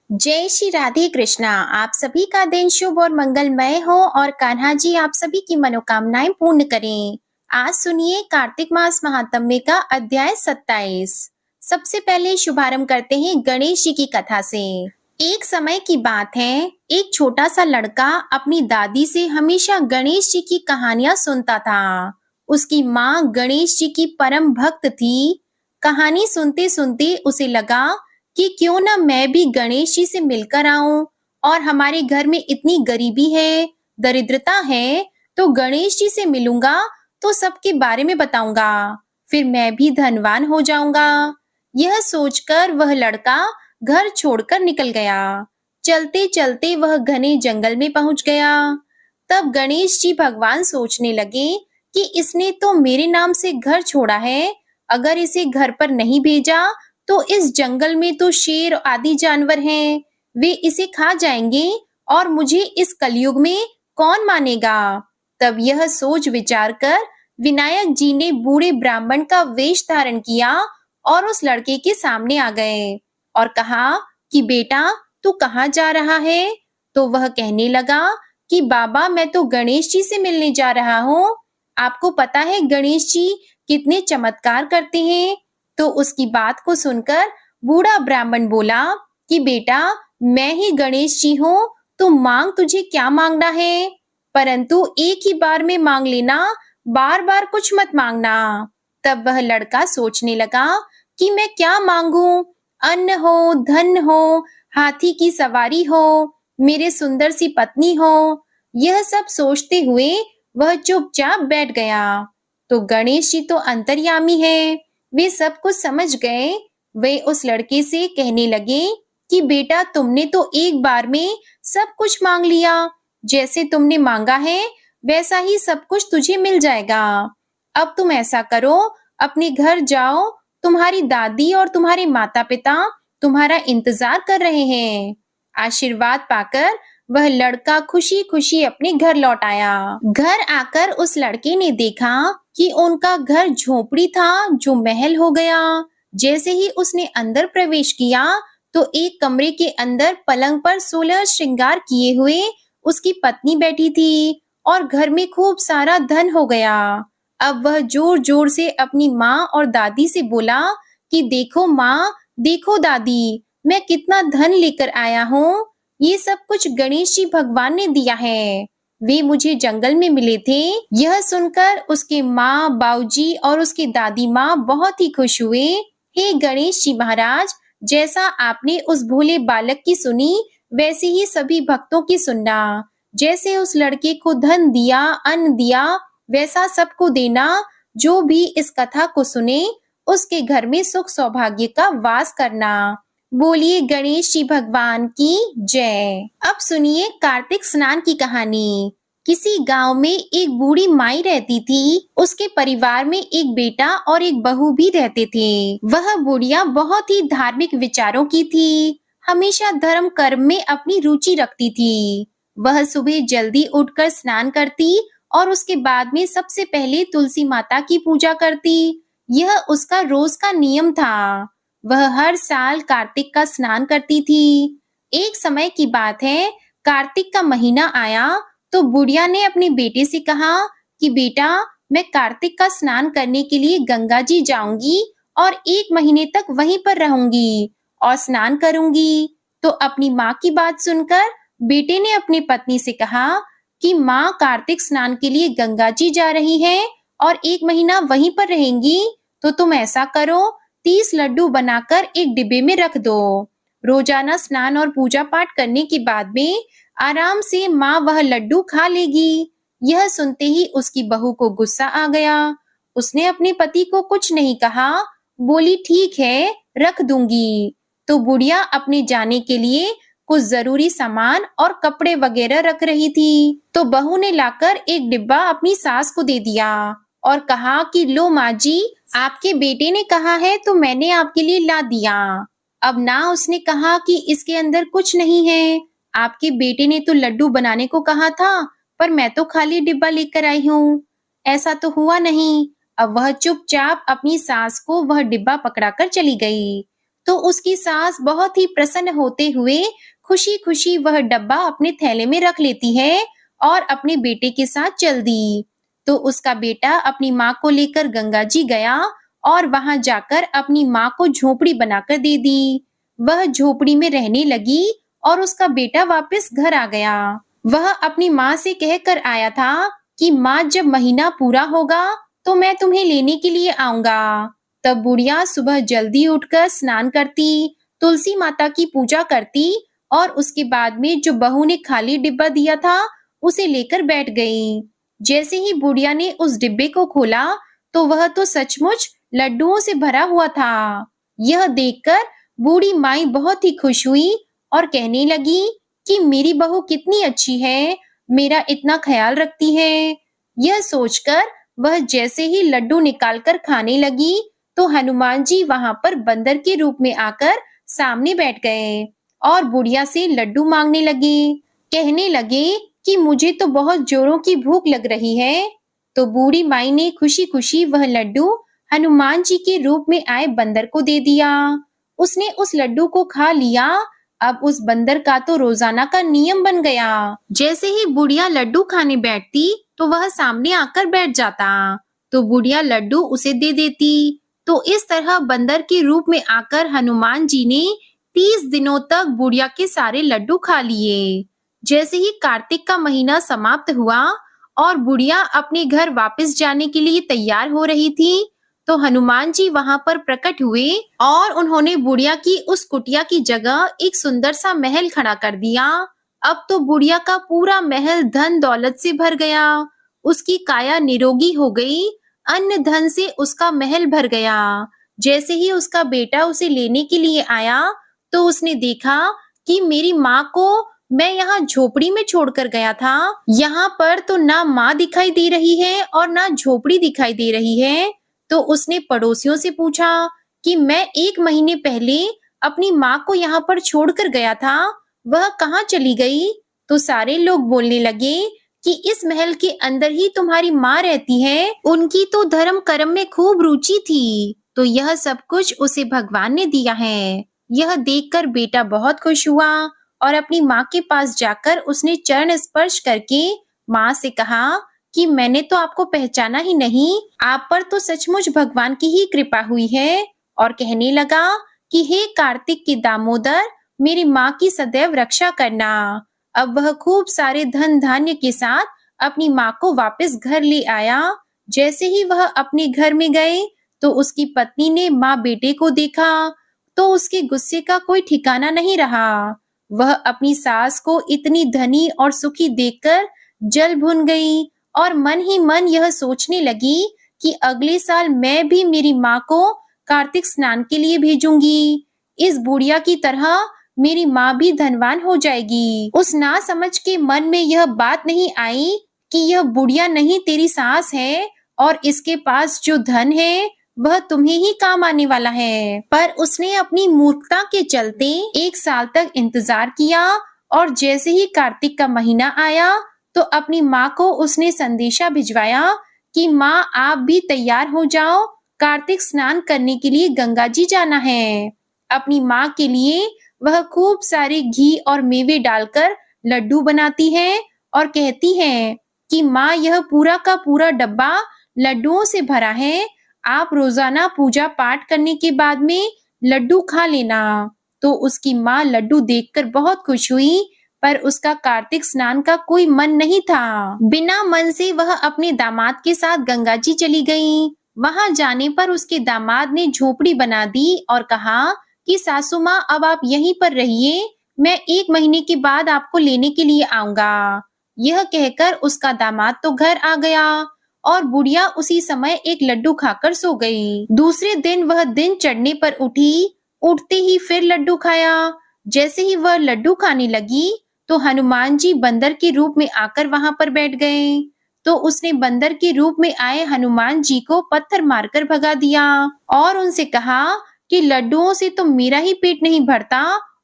जय श्री राधे कृष्णा। आप सभी का दिन शुभ और मंगलमय हो और कान्हा जी आप सभी की मनोकामनाएं पूर्ण करें। आज सुनिए कार्तिक मास महात्म्य का अध्याय 27। सबसे पहले शुभारंभ करते हैं गणेश जी की कथा से। एक समय की बात है, एक छोटा सा लड़का अपनी दादी से हमेशा गणेश जी की कहानियां सुनता था। उसकी माँ गणेश जी की परम भक्त थी। कहानी सुनते सुनते उसे लगा कि क्यों ना मैं भी गणेश जी से मिलकर आऊं, और हमारे घर में इतनी गरीबी है, दरिद्रता है, तो गणेश जी से मिलूंगा तो सबके बारे में बताऊंगा, फिर मैं भी धनवान हो जाऊंगा। यह सोचकर वह लड़का घर छोड़कर निकल गया। चलते चलते वह घने जंगल में पहुंच गया। तब गणेश जी भगवान सोचने लगे कि इसने तो मेरे नाम से घर छोड़ा है, अगर इसे घर पर नहीं भेजा तो इस जंगल में तो शेर आदि जानवर हैं, वे इसे खा जाएंगे और मुझे इस कलयुग में कौन मानेगा। तब यह सोच विचार कर विनायक जी ने बूढ़े ब्राह्मण का वेश धारण किया और उस लड़के के सामने आ गए और कहा कि बेटा तू कहाँ जा रहा है। तो वह कहने लगा कि बाबा मैं तो गणेश जी से मिलने जा रहा हूँ। आपको पता है गणेश जी कितने चमत्कार करते हैं। तो उसकी बात को सुनकर बूढ़ा ब्राह्मण बोला कि बेटा मैं ही गणेश जी हूँ, तो मांग तुझे क्या मांगना है, परंतु एक ही बार में मांग लेना, बार बार कुछ मत मांगना। तब वह लड़का सोचने लगा कि मैं क्या मांगू, अन्न हो, धन हो, हाथी की सवारी हो, मेरे सुंदर सी पत्नी हो। यह सब सोचते हुए वह चुपचाप बैठ गया। तो गणेश जी तो अंतर्यामी है, वे सब कुछ समझ गए। वे उस लड़के से कहने लगे कि बेटा तुमने तो एक बार में सब कुछ मांग लिया, जैसे तुमने मांगा है वैसा ही सब कुछ तुझे मिल जाएगा। अब तुम ऐसा करो, अपने घर जाओ, तुम्हारी दादी और तुम्हारे माता पिता तुम्हारा इंतजार कर रहे हैं। आशीर्वाद पाकर वह लड़का खुशी खुशी अपने घर लौट आया। घर आकर उस लड़के ने देखा कि उनका घर झोपड़ी था जो महल हो गया। जैसे ही उसने अंदर प्रवेश किया तो एक कमरे के अंदर पलंग पर 16 श्रृंगार किए हुए उसकी पत्नी बैठी थी और घर में खूब सारा धन हो गया। अब वह जोर जोर से अपनी माँ और दादी से बोला कि देखो माँ, देखो दादी, मैं कितना धन लेकर आया हूँ। ये सब कुछ गणेश जी भगवान ने दिया है, वे मुझे जंगल में मिले थे। यह सुनकर उसके माँ, बाऊजी और उसकी दादी माँ बहुत ही खुश हुए। हे गणेश जी महाराज, जैसा आपने उस भोले बालक की सुनी वैसे ही सभी भक्तों की सुनना। जैसे उस लड़के को धन दिया, अन्न दिया, वैसा सबको देना। जो भी इस कथा को सुने उसके घर में सुख सौभाग्य का वास करना। बोलिए गणेश जी भगवान की जय। अब सुनिए कार्तिक स्नान की कहानी। किसी गांव में एक बूढ़ी माई रहती थी। उसके परिवार में एक बेटा और एक बहू भी रहते थे। वह बुढ़िया बहुत ही धार्मिक विचारों की थी, हमेशा धर्म कर्म में अपनी रुचि रखती थी। वह सुबह जल्दी उठकर स्नान करती और उसके बाद में सबसे पहले तुलसी माता की पूजा करती। यह उसका रोज का नियम था। वह हर साल कार्तिक का स्नान करती थी। एक समय की बात है, कार्तिक का महीना आया तो बुढ़िया ने अपने बेटे से कहा कि बेटा मैं कार्तिक का स्नान करने के लिए गंगा जी जाऊंगी और 1 महीने तक वहीं पर रहूंगी और स्नान करूंगी। तो अपनी माँ की बात सुनकर बेटे ने अपनी पत्नी से कहा कि माँ कार्तिक स्नान के लिए गंगा जी जा रही है और 1 महीना वहीं पर रहेंगी, तो तुम ऐसा करो 30 लड्डू बनाकर एक डिब्बे में रख दो। रोजाना स्नान और पूजा पाठ करने के बाद में आराम से माँ वह लड्डू खा लेगी। यह सुनते ही उसकी बहू को गुस्सा आ गया। उसने अपने पति को कुछ नहीं कहा, बोली ठीक है रख दूंगी। तो बुढ़िया अपने जाने के लिए कुछ जरूरी सामान और कपड़े वगैरह रख रही थी। तो बहू ने लाकर एक डिब्बा अपनी सास को दे दिया और कहा कि लो माँ जी, आपके बेटे ने कहा है तो मैंने आपके लिए ला दिया। अब ना उसने कहा कि इसके अंदर कुछ नहीं है, आपके बेटे ने तो लड्डू बनाने को कहा था पर मैं तो खाली डिब्बा लेकर आई हूँ, ऐसा तो हुआ नहीं। अब वह चुपचाप अपनी सास को वह डिब्बा पकड़ाकर चली गई। तो उसकी सास बहुत ही प्रसन्न होते हुए खुशी-खुशी वह डब्बा अपने थैले में रख लेती है और अपने बेटे के साथ चल दी। तो उसका बेटा अपनी माँ को लेकर गंगा जी गया और वहां जाकर अपनी माँ को झोपड़ी बनाकर दे दी। वह झोपड़ी में रहने लगी और उसका बेटा वापस घर आ गया। वह अपनी माँ से कहकर आया था कि माँ, जब महीना पूरा होगा तो मैं तुम्हें लेने के लिए आऊंगा। तब बुढ़िया सुबह जल्दी उठकर स्नान करती, तुलसी माता की पूजा करती और उसके बाद में जो बहू ने खाली डिब्बा दिया था उसे लेकर बैठ गई। जैसे ही बुढ़िया ने उस डिब्बे को खोला तो वह तो सचमुच लड्डुओं से भरा हुआ था। यह देखकर बूढ़ी माई बहुत ही खुश हुई और कहने लगी कि मेरी बहू कितनी अच्छी है, मेरा इतना ख्याल रखती है। यह सोचकर वह जैसे ही लड्डू निकालकर खाने लगी तो हनुमान जी वहां पर बंदर के रूप में आकर सामने बैठ गए और बुढ़िया से लड्डू मांगने लगे। कहने लगे कि मुझे तो बहुत जोरों की भूख लग रही है। तो बूढ़ी माई ने खुशी-खुशी वह लड्डू हनुमान जी के रूप में आए बंदर को दे दिया। उसने उस लड्डू को खा लिया। अब उस बंदर का तो रोजाना का नियम बन गया। जैसे ही बुढ़िया लड्डू खाने बैठती तो वह सामने आकर बैठ जाता, तो बुढ़िया लड्डू उसे दे देती। तो इस तरह बंदर के रूप में आकर हनुमान जी ने 30 दिनों तक बुढ़िया के सारे लड्डू खा लिए। जैसे ही कार्तिक का महीना समाप्त हुआ और बुढ़िया अपने घर वापस जाने के लिए तैयार हो रही थी, तो हनुमान जी वहां पर प्रकट हुए और उन्होंने बुढ़िया की उस कुटिया की जगह एक सुंदर सा महल खड़ा कर दिया। अब तो बुढ़िया का पूरा महल धन दौलत से भर गया। उसकी काया निरोगी हो गई, अन्न धन से उसका महल भर गया। जैसे ही उसका बेटा उसे लेने के लिए आया तो उसने देखा कि मेरी माँ को मैं यहाँ झोपड़ी में छोड़कर गया था। यहाँ पर तो ना माँ दिखाई दे रही है और ना झोपड़ी दिखाई दे रही है। तो उसने पड़ोसियों से पूछा कि मैं 1 महीने पहले अपनी माँ को यहाँ पर छोड़कर गया था, वह कहाँ चली गई? तो सारे लोग बोलने लगे कि इस महल के अंदर ही तुम्हारी माँ रहती है, उनकी तो धर्म कर्म में खूब रुचि थी, तो यह सब कुछ उसे भगवान ने दिया है। यह देखकर बेटा बहुत खुश हुआ और अपनी माँ के पास जाकर उसने चरण स्पर्श करके माँ से कहा कि मैंने तो आपको पहचाना ही नहीं, आप पर तो सचमुच भगवान की ही कृपा हुई है। और कहने लगा कि हे कार्तिक के दामोदर, मेरी माँ की सदैव रक्षा करना। अब वह खूब सारे धन धान्य के साथ अपनी माँ को वापस घर ले आया। जैसे ही वह अपने घर में गए तो उसकी पत्नी ने माँ बेटे को देखा तो उसके गुस्से का कोई ठिकाना नहीं रहा। वह अपनी सास को इतनी धनी और सुखी देखकर जल भुन गई और मन ही मन यह सोचने लगी कि अगले साल मैं भी मेरी माँ को कार्तिक स्नान के लिए भेजूंगी। इस बुढ़िया की तरह मेरी माँ भी धनवान हो जाएगी। उस नासमझ के मन में यह बात नहीं आई कि यह बुढ़िया नहीं तेरी सास है और इसके पास जो धन है वह तुम्हें ही काम आने वाला है। पर उसने अपनी मूर्खता के चलते 1 साल तक इंतजार किया और जैसे ही कार्तिक का महीना आया तो अपनी माँ को उसने संदेशा भिजवाया कि माँ, आप भी तैयार हो जाओ, कार्तिक स्नान करने के लिए गंगा जी जाना है। अपनी माँ के लिए वह खूब सारे घी और मेवे डालकर लड्डू बनाती है और कहती है कि माँ, यह पूरा का पूरा डब्बा लड्डुओं से भरा है, आप रोजाना पूजा पाठ करने के बाद में लड्डू खा लेना। तो उसकी माँ लड्डू देखकर बहुत खुश हुई, पर उसका कार्तिक स्नान का कोई मन नहीं था। बिना मन से वह अपने दामाद के साथ गंगा जी चली गई। वहां जाने पर उसके दामाद ने झोपड़ी बना दी और कहा कि सासू माँ, अब आप यहीं पर रहिए, मैं 1 महीने के बाद आपको लेने के लिए आऊंगा। यह कहकर उसका दामाद तो घर आ गया और बुढ़िया उसी समय एक लड्डू खाकर सो गई। दूसरे दिन वह दिन चढ़ने पर उठी, उठते ही फिर लड्डू खाया। जैसे ही वह लड्डू खाने लगी तो हनुमान जी बंदर के रूप में आकर वहां पर बैठ गए। तो उसने बंदर के रूप में आए हनुमान जी को पत्थर मारकर भगा दिया और उनसे कहा कि लड्डुओं से तो मेरा ही पेट नहीं भरता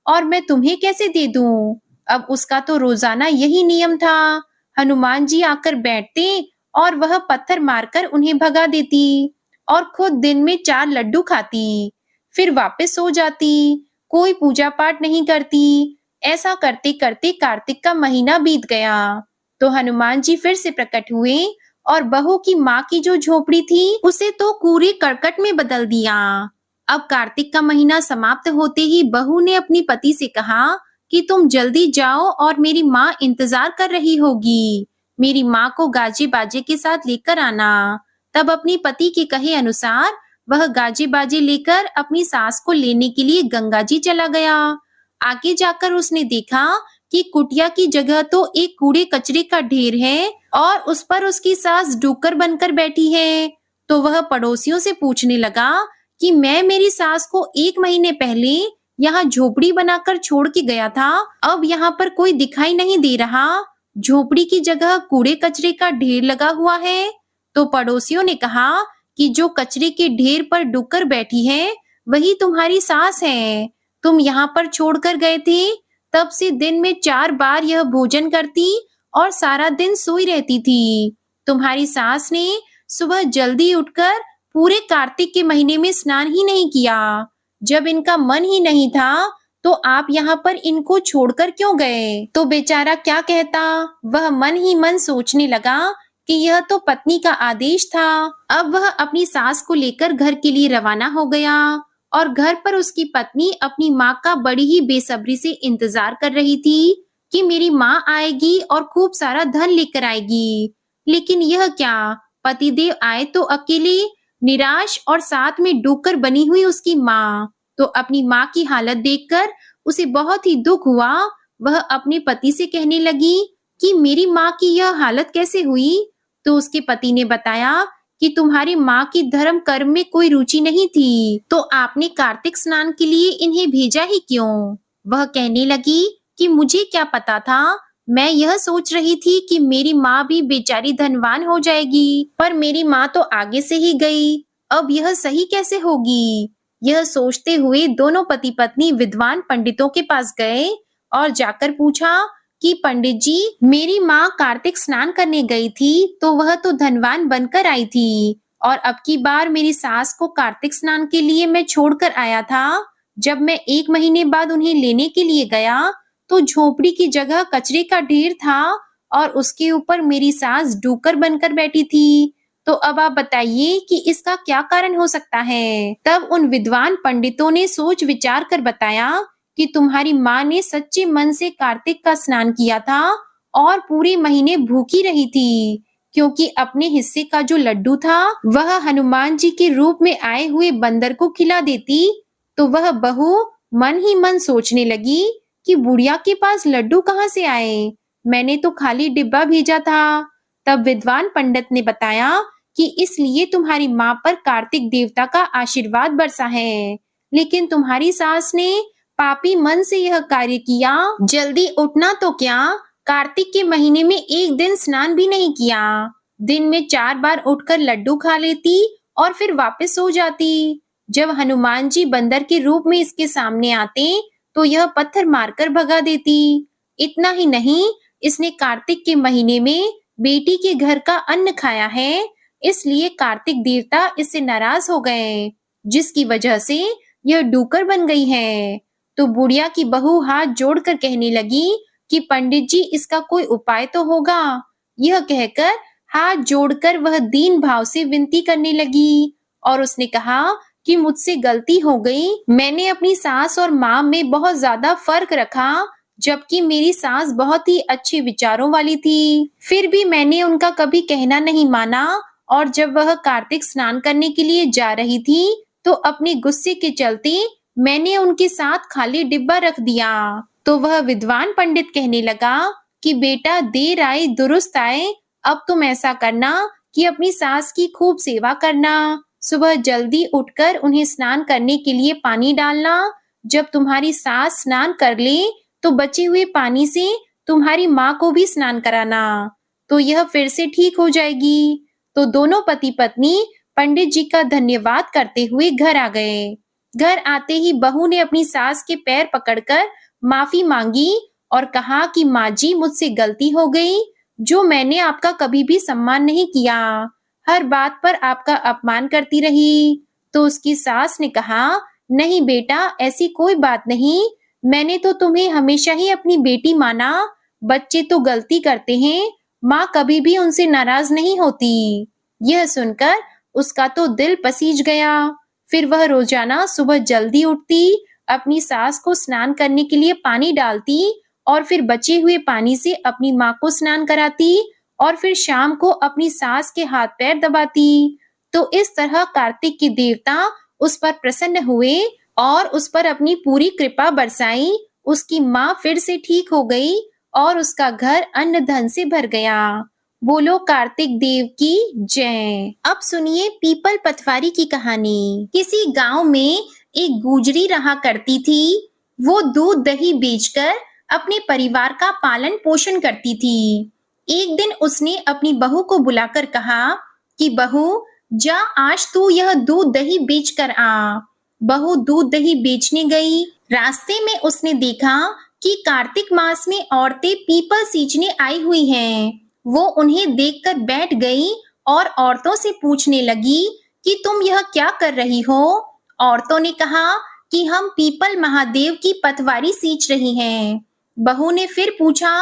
और मैं तुम्हें कैसे दे दूं। अब उसका तो रोजाना यही नियम था। हनुमान जी आकर बैठते और वह पत्थर मारकर उन्हें भगा देती और खुद दिन में 4 लड्डू खाती। फिर वापस सो जाती, कोई पूजा पाठ नहीं करती। ऐसा करते करते कार्तिक का महीना बीत गया। तो हनुमान जी फिर से प्रकट हुए और बहू की माँ की जो झोपड़ी थी उसे तो कूड़े करकट में बदल दिया। अब कार्तिक का महीना समाप्त होते ही बहू ने अपनी पति से कहा कि तुम जल्दी जाओ और मेरी माँ इंतजार कर रही होगी। मेरी माँ को गाजे बाजे के साथ लेकर आना। तब अपनी पति के कहे अनुसार वह गाजे बाजे लेकर अपनी सास को लेने के लिए गंगा जी चला गया। आगे जाकर उसने देखा कि कुटिया की जगह तो एक कूड़े कचरे का ढेर है और उस पर उसकी सास डूकर बनकर बैठी है। तो वह पड़ोसियों से पूछने लगा कि मैं मेरी सास को 1 महीने पहले यहाँ झोपड़ी बनाकर छोड़ के गया था, अब यहाँ पर कोई दिखाई नहीं दे रहा। झोपड़ी की जगह कूड़े कचरे का ढेर लगा हुआ है। तो पड़ोसियों ने कहा कि जो कचरे के ढेर पर डूकर बैठी है वही तुम्हारी सास है। तुम यहाँ पर छोड़कर गए थे, तब से दिन में 4 बार यह भोजन करती और सारा दिन सोई रहती थी। तुम्हारी सास ने सुबह जल्दी उठकर पूरे कार्तिक के महीने में स्नान ही नहीं किया। जब इनका मन ही नहीं था तो आप यहाँ पर इनको छोड़कर क्यों गए? तो बेचारा क्या कहता, वह मन ही मन सोचने लगा कि यह तो पत्नी का आदेश था। अब वह अपनी सास को लेकर घर के लिए रवाना हो गया और घर पर उसकी पत्नी अपनी माँ का बड़ी ही बेसब्री से इंतजार कर रही थी कि मेरी माँ आएगी और खूब सारा धन लेकर आएगी। लेकिन यह क्या, पतिदेव आए तो अकेले, निराश और साथ में डूकर बनी हुई उसकी माँ। तो अपनी माँ की हालत देखकर उसे बहुत ही दुख हुआ। वह अपने पति से कहने लगी कि मेरी माँ की यह हालत कैसे हुई? तो उसके पति ने बताया कि तुम्हारी माँ की धर्म कर्म में कोई रुचि नहीं थी, तो आपने कार्तिक स्नान के लिए इन्हें भेजा ही क्यों? वह कहने लगी कि मुझे क्या पता था, मैं यह सोच रही थी कि मेरी माँ भी बेचारी धनवान हो जाएगी, पर मेरी माँ तो आगे से ही गई। अब यह सही कैसे होगी? यह सोचते हुए दोनों पति पत्नी विद्वान पंडितों के पास गए और जाकर पूछा कि पंडित जी, मेरी माँ कार्तिक स्नान करने गई थी तो वह तो धनवान बनकर आई थी, और अब की बार मेरी सास को कार्तिक स्नान के लिए मैं छोड़कर आया था। जब मैं 1 महीने बाद उन्हें लेने के लिए गया तो झोपड़ी की जगह कचरे का ढेर था और उसके ऊपर मेरी सास डूकर बनकर बैठी थी। तो अब आप बताइए कि इसका क्या कारण हो सकता है? तब उन विद्वान पंडितों ने सोच विचार कर बताया कि तुम्हारी माँ ने सच्चे मन से कार्तिक का स्नान किया था और पूरे महीने भूखी रही थी, क्योंकि अपने हिस्से का जो लड्डू था वह हनुमान जी के रूप में आए हुए बंदर को खिला देती। तो वह बहू मन ही मन सोचने लगी कि बुढ़िया के पास लड्डू कहाँ से आए, मैंने तो खाली डिब्बा भेजा था। तब विद्वान पंडित ने बताया कि इसलिए तुम्हारी माँ पर कार्तिक देवता का आशीर्वाद बरसा है, लेकिन तुम्हारी सास ने पापी मन से यह कार्य किया। जल्दी उठना तो क्या, कार्तिक के महीने में एक दिन स्नान भी नहीं किया। दिन में 4 बार उठकर लड्डू खा लेती और फिर वापस सो जाती। जब हनुमान जी बंदर के रूप में इसके सामने आते तो यह पत्थर मारकर भगा देती। इतना ही नहीं, इसने कार्तिक के महीने में बेटी के घर का अन्न खाया है, इसलिए कार्तिक देवता इससे नाराज हो गए, जिसकी वजह से यह डूकर बन गई है। तो बुढ़िया की बहू हाथ जोड़कर कहने लगी कि पंडित जी, इसका कोई उपाय तो होगा। यह कहकर हाथ जोड़कर वह दीन भाव से विनती करने लगी और उसने कहा कि मुझसे गलती हो गई, मैंने अपनी सास और माँ में बहुत ज्यादा फर्क रखा, जबकि मेरी सास बहुत ही अच्छे विचारों वाली थी। फिर भी मैंने उनका कभी कहना नहीं माना और जब वह कार्तिक स्नान करने के लिए जा रही थी तो अपने गुस्से के चलते मैंने उनके साथ खाली डिब्बा रख दिया। तो वह विद्वान पंडित कहने लगा कि बेटा, देर आए दुरुस्त आए, अब तुम ऐसा करना कि अपनी सास की खूब सेवा करना। सुबह जल्दी उठकर उन्हें स्नान करने के लिए पानी डालना। जब तुम्हारी सास स्नान कर ले तो बचे हुए पानी से तुम्हारी माँ को भी स्नान कराना, तो यह फिर से ठीक हो जाएगी। तो दोनों पति पत्नी पंडित जी का धन्यवाद करते हुए घर आ गए। घर आते ही बहू ने अपनी सास के पैर पकड़कर माफी मांगी और कहा कि माँ जी, मुझसे गलती हो गई, जो मैंने आपका कभी भी सम्मान नहीं किया, हर बात पर आपका अपमान करती रही। तो उसकी सास ने कहा नहीं बेटा, ऐसी कोई बात नहीं। मैंने तो तुम्हें हमेशा ही अपनी बेटी माना। बच्चे तो गलती करते हैं, माँ कभी भी उनसे नाराज नहीं होती। यह सुनकर उसका तो दिल पसीज गया। फिर वह रोजाना सुबह जल्दी उठती, अपनी सास को स्नान करने के लिए पानी डालती और फिर बचे हुए पानी से अपनी माँ को स्नान कराती और फिर शाम को अपनी सास के हाथ पैर दबाती। तो इस तरह कार्तिक के देवता उस पर प्रसन्न हुए और उस पर अपनी पूरी कृपा बरसाई। उसकी माँ फिर से ठीक हो गई और उसका घर अन्न धन से भर गया। बोलो कार्तिक देव की जय। अब सुनिए पीपल पटवारी की कहानी। किसी गांव में एक गुजरी रहा करती थी। वो दूध दही बेचकर अपने परिवार का पालन पोषण करती थी। एक दिन उसने अपनी बहू को बुलाकर कहा कि बहू, जा आज तू यह दूध दही बेच कर आ। बहू दूध दही बेचने गई। रास्ते में उसने देखा कि कार्तिक मास में औरतें पीपल सींचने आई हुई हैं। वो उन्हें देखकर बैठ गई और औरतों से पूछने लगी कि तुम यह क्या कर रही हो। औरतों ने कहा कि हम पीपल महादेव की पटवारी सींच रही हैं। बहू ने फिर पूछा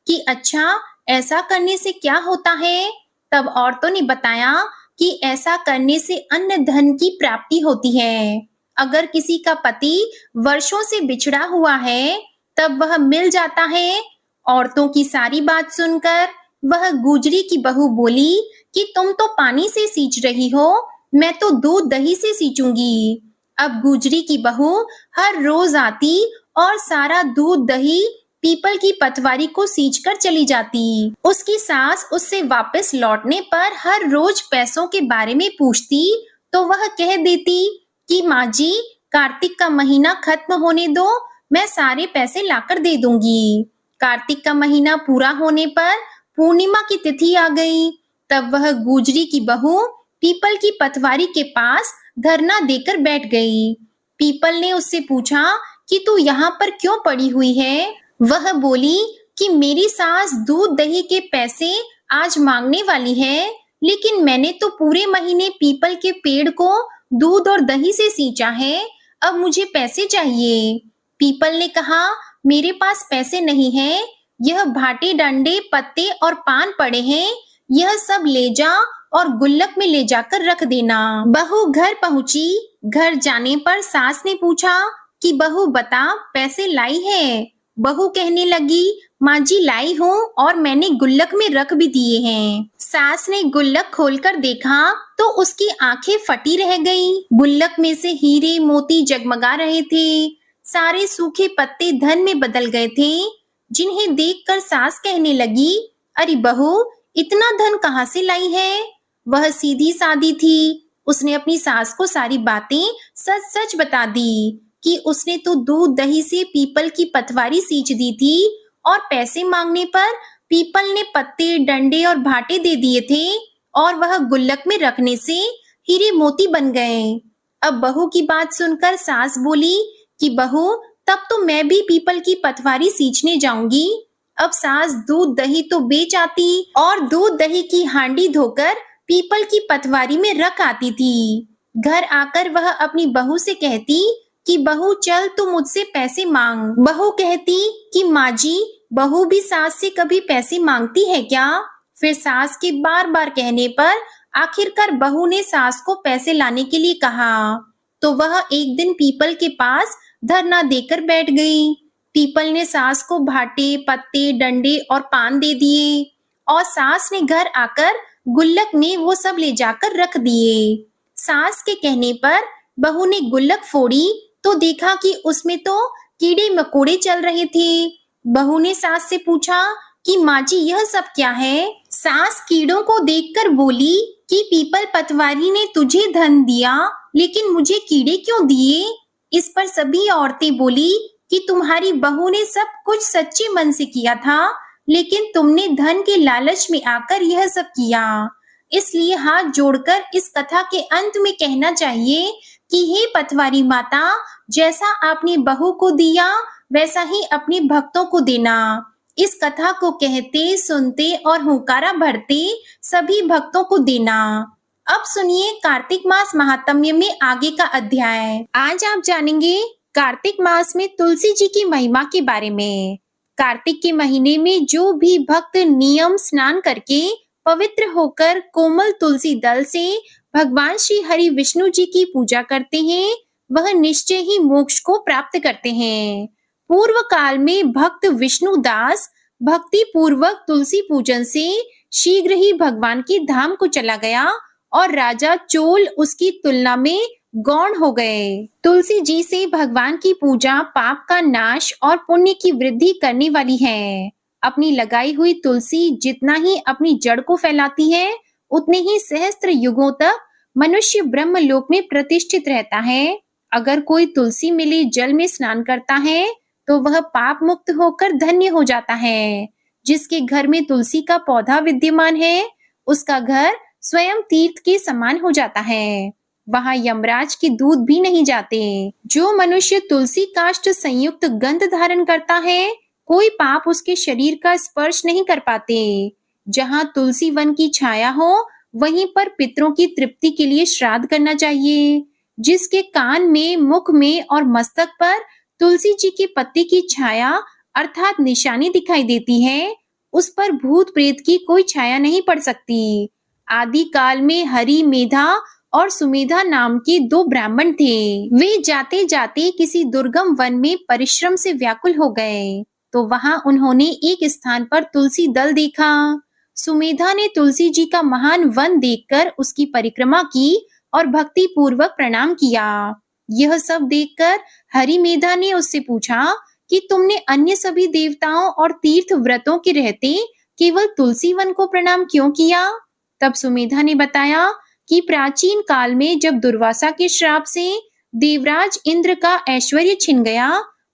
कि अच्छा, ऐसा करने से क्या होता है। तब औरतों ने बताया कि ऐसा करने से अन्न धन की प्राप्ति होती है। अगर किसी का पति वर्षों से बिछड़ा हुआ है, तब वह मिल जाता है। औरतों की सारी बात सुनकर वह गुजरी की बहू बोली कि तुम तो पानी से सींच रही हो, मैं तो दूध दही से सींचूंगी। अब गुजरी की बहू हर रोज आती और सारा दूध दही पीपल की पटवारी को सींचकर चली जाती। उसकी सास उससे वापस लौटने पर हर रोज पैसों के बारे में पूछती तो वह कह देती कि माँ जी, कार्तिक का महीना खत्म होने दो, मैं सारे पैसे लाकर दे दूंगी। कार्तिक का महीना पूरा होने पर पूर्णिमा की तिथि आ गई। तब वह गुजरी की बहू पीपल की पटवारी के पास धरना देकर बैठ गई। पीपल ने उससे पूछा कि तू यहाँ पर क्यों पड़ी हुई है। वह बोली कि मेरी सास दूध दही के पैसे आज मांगने वाली है, लेकिन मैंने तो पूरे महीने पीपल के पेड़ को दूध और दही से सींचा है, अब मुझे पैसे चाहिए। पीपल ने कहा, मेरे पास पैसे नहीं है, यह भाटे डंडे पत्ते और पान पड़े हैं, यह सब ले जा और गुल्लक में ले जाकर रख देना। बहू घर पहुंची। घर जाने पर सास ने पूछा कि बहू बता, पैसे लाई है। बहू कहने लगी, माँ जी लाई हूँ और मैंने गुल्लक में रख भी दिए हैं। सास ने गुल्लक खोलकर देखा तो उसकी आंखें फटी रह गई। गुल्लक में से हीरे मोती जगमगा रहे थे। सारे सूखे पत्ते धन में बदल गए थे, जिन्हें देखकर सास कहने लगी, अरे बहू, इतना धन कहाँ से लाई है। वह सीधी सादी थी। उसने अपनी सास को सारी बातें सच सच बता दी कि उसने तो दूध दही से पीपल की पटवारी सींच दी थी और पैसे मांगने पर पीपल ने पत्ते डंडे और भाटे दे दिए थे और वह गुल्लक में रखने से हीरे मोती बन गए। अब बहू की बात सुनकर सास बोली कि बहू, तब तो मैं भी पीपल की पटवारी सींचने जाऊंगी। अब सास दूध दही तो बेच आती और दूध दही की हांडी धोकर पीपल की पटवारी में रख आती थी। घर आकर वह अपनी बहू से कहती कि बहू चल, तू मुझसे पैसे मांग। बहू कहती कि माँ जी, बहू भी सास से कभी पैसे मांगती है क्या। फिर सास के बार बार कहने पर आखिरकार बहू ने सास को पैसे लाने के लिए कहा। तो वह एक दिन पीपल के पास धरना देकर बैठ गई। पीपल ने सास को भाटे पत्ते डंडे और पान दे दिए और सास ने घर आकर गुल्लक में वो सब ले जाकर रख दिए। सास के कहने पर बहू ने गुल्लक फोड़ी तो देखा कि उसमें तो कीड़े मकोड़े चल रहे थे। बहू ने सास से पूछा कि माँ जी, यह सब क्या है। सास कीड़ों को देखकर बोली कि पीपल पटवारी ने तुझे धन दिया, लेकिन मुझे कीड़े क्यों दिए। इस पर सभी औरतें बोली कि तुम्हारी बहू ने सब कुछ सच्चे मन से किया था, लेकिन तुमने धन के लालच में आकर यह सब किया। इसलिए हाथ जोड़कर इस कथा के अंत में कहना चाहिए कि हे पटवारी माता, जैसा आपने बहू को दिया वैसा ही अपने भक्तों को देना। इस कथा को कहते सुनते और हुंकारा भरते सभी भक्तों को देना। अब सुनिए कार्तिक मास महात्म्य में आगे का अध्याय। आज आप जानेंगे कार्तिक मास में तुलसी जी की महिमा के बारे में। कार्तिक के महीने में जो भी भक्त नियम स्नान करके पवित्र होकर कोमल तुलसी दल से भगवान श्री हरि विष्णु जी की पूजा करते हैं, वह निश्चय ही मोक्ष को प्राप्त करते हैं। पूर्व काल में भक्त विष्णु दास भक्ति पूर्वक तुलसी पूजन से शीघ्र ही भगवान के धाम को चला गया और राजा चोल उसकी तुलना में गौण हो गए। तुलसी जी से भगवान की पूजा पाप का नाश और पुण्य की वृद्धि करने वाली है। अपनी लगाई हुई तुलसी जितना ही अपनी जड़ को फैलाती है, उतने ही सहस्त्र युगों तक मनुष्य ब्रह्म लोक में प्रतिष्ठित रहता है। अगर कोई तुलसी मिले जल में स्नान करता है, तो वह पाप मुक्त होकर धन्य हो जाता है। जिसके घर में तुलसी का पौधा विद्यमान है, उसका घर स्वयं तीर्थ के समान हो जाता है। वहां यमराज के दूत भी नहीं जाते। जो मनुष्य तुलसी काष्ठ संयुक्त गंध धारण करता है, कोई पाप उसके शरीर का स्पर्श नहीं कर पाते। जहां तुलसी वन की छाया हो, वहीं पर पितरों की तृप्ति के लिए श्राद्ध करना चाहिए। जिसके कान में, मुख में और मस्तक पर तुलसी जी के पत्ते की छाया अर्थात निशानी दिखाई देती है, उस पर भूत प्रेत की कोई छाया नहीं पड़ सकती। आदि काल में हरि मेधा और सुमेधा नाम के दो ब्राह्मण थे। वे जाते जाते किसी दुर्गम वन में परिश्रम से व्याकुल हो गए, तो वहां उन्होंने एक स्थान पर तुलसी दल देखा। सुमेधा ने तुलसी जी का महान वन देखकर उसकी परिक्रमा की और भक्ति पूर्वक प्रणाम किया। यह सब देखकर हरि मेधा ने उससे पूछा कि तुमने अन्य सभी देवताओं और तीर्थ व्रतों के रहते केवल तुलसी वन को प्रणाम क्यों किया? तब सुमेधा ने बताया कि प्राचीन काल में जब दुर्वासा के श्राप से देवराज इंद्र का ऐश्वर्य छिन गया,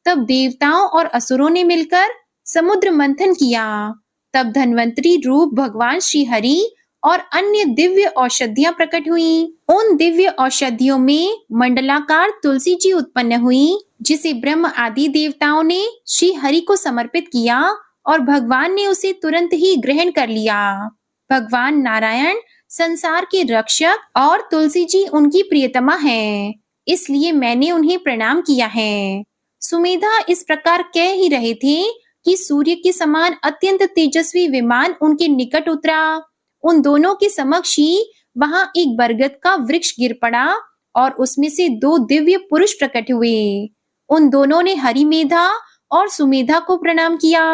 तब देवताओं और असुरों ने मिलकर समुद्र मंथन किया। तब धन्वंतरी रूप भगवान श्री हरि और अन्य दिव्य औषधियां प्रकट हुई। उन दिव्य औषधियों में मंडलाकार तुलसी जी उत्पन्न हुई, जिसे ब्रह्म आदि देवताओं ने श्री हरि को समर्पित किया और भगवान ने उसे तुरंत ही ग्रहण कर लिया। भगवान नारायण संसार के रक्षक और तुलसी जी उनकी प्रियतमा है, इसलिए मैंने उन्हें प्रणाम किया है। सुमेधा इस प्रकार कह ही रहे थे कि सूर्य के समान अत्यंत तेजस्वी विमान उनके निकट उतरा। उन दोनों के समक्ष ही वहां एक बरगद का वृक्ष गिर पड़ा और उसमें से दो दिव्य पुरुष प्रकट हुए। उन दोनों ने हरि मेधा और सुमेधा को प्रणाम किया।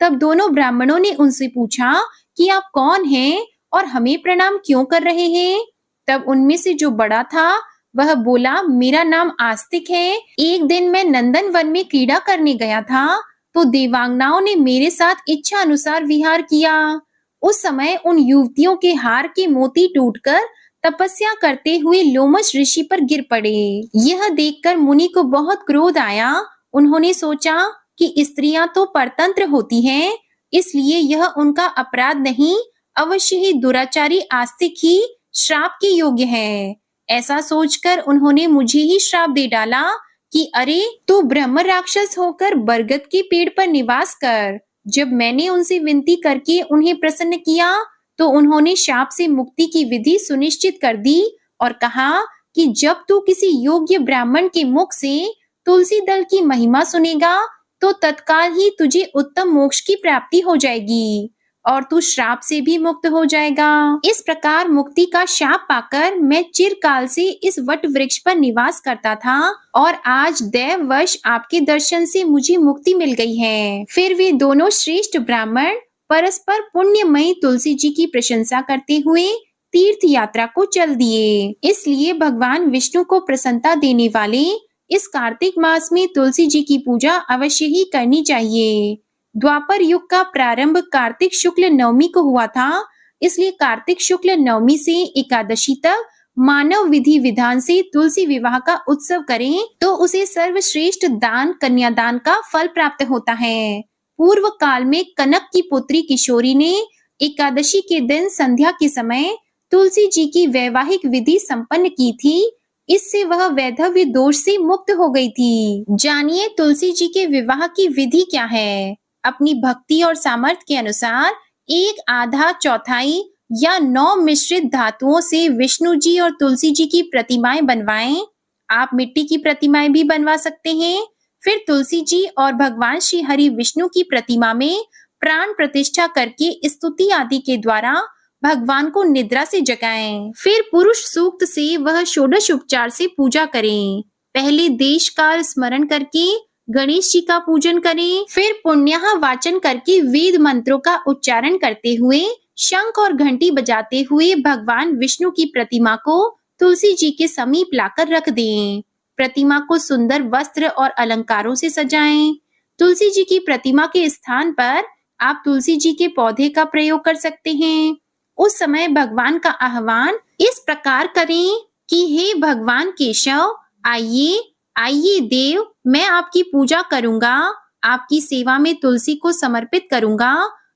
तब दोनों ब्राह्मणों ने उनसे पूछा कि आप कौन हैं और हमें प्रणाम क्यों कर रहे हैं? तब उनमें से जो बड़ा था वह बोला, मेरा नाम आस्तिक है। एक दिन मैं नंदन वन में क्रीड़ा करने गया था, तो देवांगनाओं ने मेरे साथ इच्छा अनुसार विहार किया। उस समय उन युवतियों के हार के मोती टूटकर तपस्या करते हुए लोमश ऋषि पर गिर पड़े। यह देखकर मुनि को बहुत क्रोध आया। उन्होंने सोचा कि स्त्रियां तो परतंत्र होती हैं, इसलिए यह उनका अपराध नहीं, अवश्य ही दुराचारी आस्तिक ही श्राप के योग्य है। ऐसा सोचकर उन्होंने मुझे ही श्राप दे डाला कि अरे तू ब्रह्म राक्षस होकर बरगद के पेड़ पर निवास कर। जब मैंने उनसे विनती करके उन्हें प्रसन्न किया, तो उन्होंने शाप से मुक्ति की विधि सुनिश्चित कर दी और कहा कि जब तू किसी योग्य ब्राह्मण के मुख से तुलसी दल की महिमा सुनेगा, तो तत्काल ही तुझे उत्तम मोक्ष की प्राप्ति हो जाएगी और तू श्राप से भी मुक्त हो जाएगा। इस प्रकार मुक्ति का शाप पाकर मैं चिरकाल से इस वट वृक्ष पर निवास करता था और आज दैववश आपके दर्शन से मुझे मुक्ति मिल गई है। फिर वे दोनों श्रेष्ठ ब्राह्मण परस्पर पुण्यमयी तुलसी जी की प्रशंसा करते हुए तीर्थ यात्रा को चल दिए। इसलिए भगवान विष्णु को प्रसन्नता देने वाले इस कार्तिक मास में तुलसी जी की पूजा अवश्य ही करनी चाहिए। द्वापर युग का प्रारंभ कार्तिक शुक्ल नवमी को हुआ था, इसलिए कार्तिक शुक्ल नवमी से एकादशी तक मानव विधि विधान से तुलसी विवाह का उत्सव करें तो उसे सर्वश्रेष्ठ दान कन्यादान का फल प्राप्त होता है। पूर्व काल में कनक की पुत्री किशोरी ने एकादशी के दिन संध्या के समय तुलसी जी की वैवाहिक विधि संपन्न की थी। इससे वह वैधव्य दोष से मुक्त हो गई थी। जानिए तुलसी जी के विवाह की विधि क्या है। अपनी भक्ति और सामर्थ्य के अनुसार एक आधा चौथाई या 9 मिश्रित धातुओं से विष्णु जी और तुलसी जी की प्रतिमाएं बनवाएं। आप मिट्टी की प्रतिमाएं भी बनवा सकते हैं। फिर तुलसी जी और भगवान श्री हरि विष्णु की प्रतिमा में प्राण प्रतिष्ठा करके स्तुति आदि के द्वारा भगवान को निद्रा से जगाएं। फिर पुरुष सूक्त से वह षोडश उपचार से पूजा करें। पहले देश काल स्मरण करके गणेश जी का पूजन करें। फिर पुण्याह वाचन करके वेद मंत्रों का उच्चारण करते हुए शंख और घंटी बजाते हुए भगवान विष्णु की प्रतिमा को तुलसी जी के समीप लाकर रख दें। प्रतिमा को सुंदर वस्त्र और अलंकारों से सजाएं। तुलसी जी की प्रतिमा के स्थान पर आप तुलसी जी के पौधे का प्रयोग कर सकते हैं। उस समय भगवान का आह्वान इस प्रकार करें कि हे भगवान केशव, आइए आइए देव, मैं आपकी पूजा करूंगा, आपकी सेवा में तुलसी को समर्पित करूंगा,